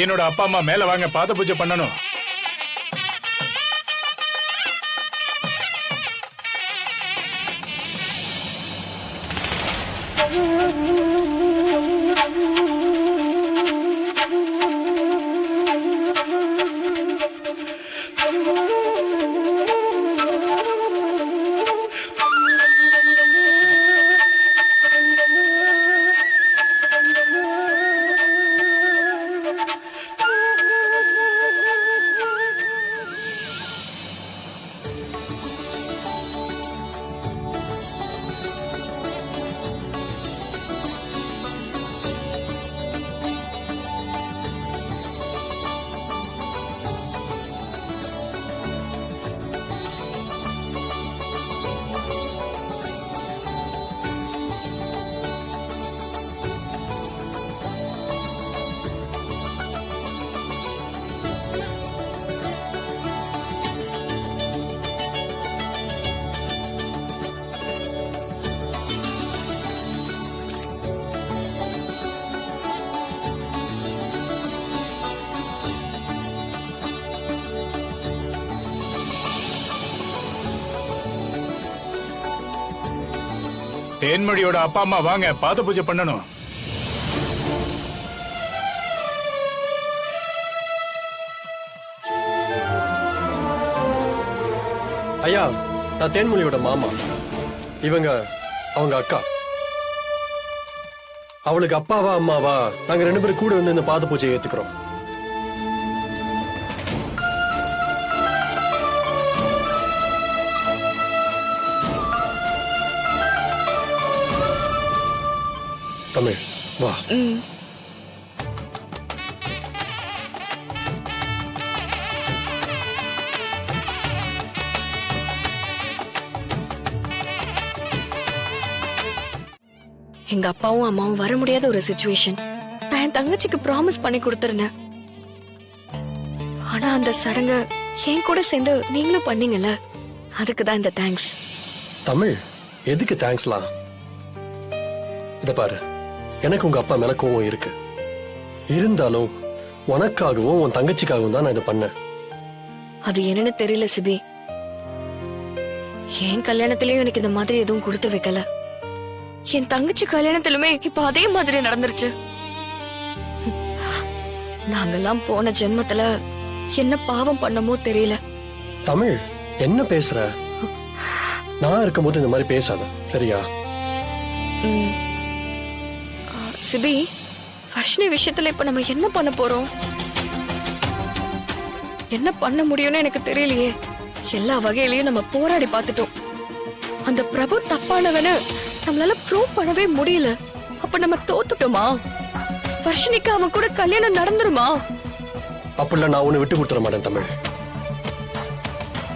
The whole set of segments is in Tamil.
பையனோட அப்பா அம்மா மேல வாங்க, பாத பூஜை பண்ணணும். தேன்மொழியோட அப்பா அம்மா வாங்க, பாத பூஜை பண்ணணும். ஐயா, நான் தேன்மொழியோட மாமா. இவங்க அவங்க அக்கா. அவளுக்கு அப்பாவா அம்மாவா நாங்க 2 பேரும் கூட வந்து இந்த பாத பூஜையை ஏத்துக்கிறோம். தமிழ் வா. எங்க அப்பாவும் அம்மாவும் வர முடியாத ஒரு சிச்சுவேஷன். நான் என் தங்கச்சிக்கு ப்ராமிஸ் பண்ணி கொடுத்திருந்தேன். ஆனா அந்த சடங்க என் கூட சேர்ந்து நீங்களும் பண்ணீங்கல்ல, அதுக்கு தான் இந்த தேங்க்ஸ். தமிழ், எதுக்கு தேங்க்ஸ்லாம்? இத பாரு, எனக்கு உங்க அப்பா மேல கோவம் இருக்கு. இருந்தாலும் உனக்காகவும் உன் தங்கச்சிக்காகவும் தான் நான் இதை பண்ணேன். அது என்னன்னு தெரியல சிபி. என் கல்யாணத்திலயும் எனக்கு இந்த மாதிரி எதுவும் கொடுத்து வைக்கல. என் தங்கச்சி கல்யாணத்திலுமே இப்ப அதே மாதிரி நடந்துருச்சு. நாங்கெல்லாம் போன ஜென்மத்துல என்ன பாவம் பண்ணமோ தெரியல. தமிழ், என்ன பேசுற? நான் இருக்கும்போது இந்த மாதிரி பேசாத, சரியா? சிபி, வர்ஷினி விஷயத்துல இப்ப நம்ம என்ன பண்ண போறோம்? என்ன பண்ண முடியும்னு எனக்கு தெரியலையே. எல்லா வகையிலயும் நம்ம போராடி பார்த்துட்டோம். அந்த பிரபு தப்பானவனு நம்மளால ப்ரூவ் பண்ணவே முடியல. அப்ப நம்ம தோத்துட்டோமா? வர்ஷினிக்கு அவன் கூட கல்யாணம் நடந்துருமா? அப்படிலாம் நான் உன்னை விட்டு கொடுத்துட மாட்டேன் தமிழ்.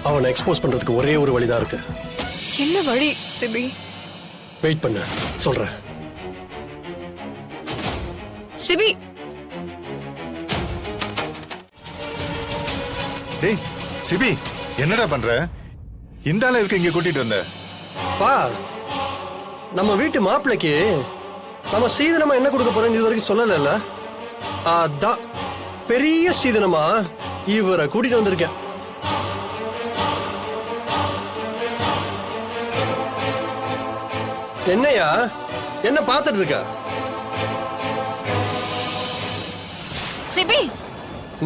அவனை எக்ஸ்போஸ் பண்றதுக்கு ஒரே ஒரு வழிதான் இருக்கு. என்ன வழி சிபி? வெயிட் பண்ண சொல்றேன். சிபி, டேய் சிபி, என்னடா பண்ற? இந்த ஆள இருக்கு இங்க கூட்டிட்டு வந்த? பா, நம்ம வீட்டு மாப்பிள்ளைக்கு நம்ம சீதனமா என்ன கொடுக்க போறோம் இது வரைக்கும் சொல்லல. அதான் பெரிய சீதனமா இவரை கூட்டிட்டு வந்திருக்கேன். என்னையா என்ன பாத்துட்டு இருக்க? சிபி,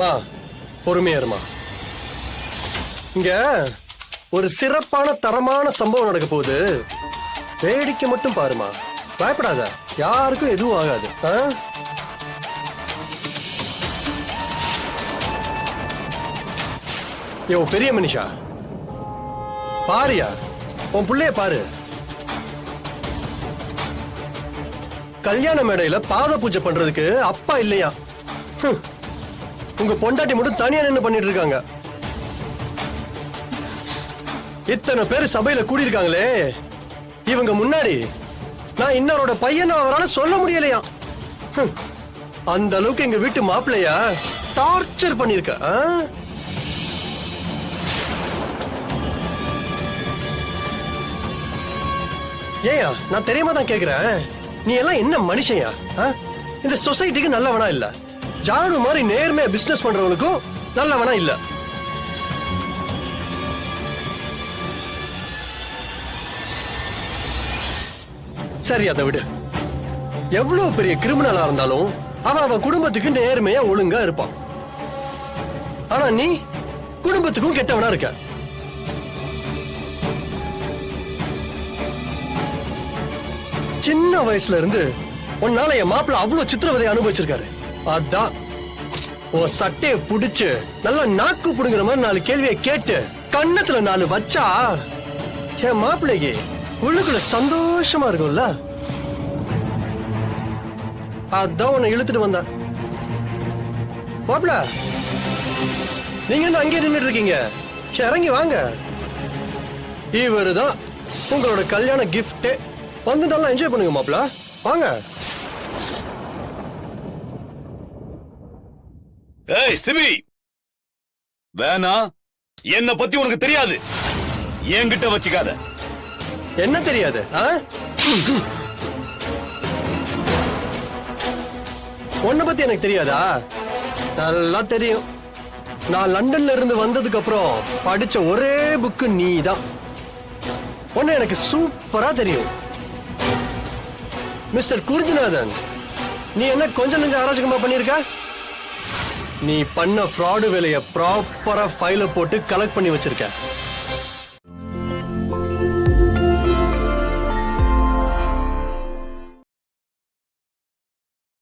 மா பொறுமையா இருமா. இங்க ஒரு சிறப்பான தரமான சம்பவம் நடக்க போகுது. வேடிக்கை மட்டும் பாருமா, பயப்படாத, யாருக்கும் எதுவும் ஆகாது. யோ பெரிய மனுஷா, பாரியா, உன் புள்ளைய பாரு. கல்யாண மேடையில பாத பூஜை பண்றதுக்கு அப்பா இல்லையா? உங்க பொண்டாட்டி மட்டும் தனியா நின்னு பண்ணிட்டு இருக்காங்க. இத்தனை பேர் சபையில கூடியிருக்காங்களே, இவங்க முன்னாடி நான் இன்னொருட பையன் அவரால் சொல்ல முடியலையா? அந்த அளவுக்கு எங்க வீட்டு மாப்பிள்ளையா டார்ச்சர் பண்ணிருக்க. ஏயா, நான் தெரியாம தான் கேக்குறேன், நீ எல்லாம் என்ன மனுஷயா? இந்த சொசைட்டிக்கு நல்லவனா இல்ல? ஜானு மாதிரி நேர்மையா பிசினஸ் பண்றவனுக்கும் நல்லவனா இல்ல. சரி, அதை விடு. எவ்வளவு பெரிய கிரிமினலா இருந்தாலும் அவன் குடும்பத்துக்கு நேர்மையா ஒழுங்கா இருப்பான். ஆனா நீ குடும்பத்துக்கும் கெட்டவனா இருக்க. சின்ன வயசுல இருந்து உன்னால என் மாப்பிள்ள அவ்வளவு சித்திரவதை அனுபவிச்சிருக்காரு. அதான் உன் சட்டைய புடிச்சு நல்லா நாக்கு புடுங்குற மாதிரி 4 கேள்வியை கேட்டு கண்ணத்துல 4 வச்சா என் மாப்பிள்ளைக்கு உள்ளுக்குள்ள சந்தோஷமா இருக்கும்ல. அதான் உன்னை இழுத்துட்டு வந்தா. மாப்பிள்ள, நீங்க என்ன அங்கே நின்னுட்டு இருக்கீங்க? இறங்கி வாங்க. இவருதான் உங்களோட கல்யாண கிஃப்ட். வந்து நல்லா என்ஜாய் பண்ணுங்க மாப்பிள்ள, வாங்க. ஏய் சிபி, வேணா, என்ன பத்தி உனக்கு தெரியாது, என்கிட்ட வச்சுக்காத. என்ன தெரியாது? உன்னை பத்தி எனக்கு தெரியாதா? நல்லா தெரியும். நான் லண்டன்ல இருந்து வந்ததுக்கு அப்புறம் படிச்ச ஒரே புக்கு நீதான். உன்னை எனக்கு சூப்பரா தெரியும். மிஸ்டர் குருஜிநாதன், நீ என்ன கொஞ்சம் நெஞ்சம் அராஜகமா பண்ணிருக்க? நீ பண்ண ஃப்ராடு வேலைய ப்ராப்பரா ஃபைல போட்டு கலெக்ட் பண்ணி வச்சிருக்க.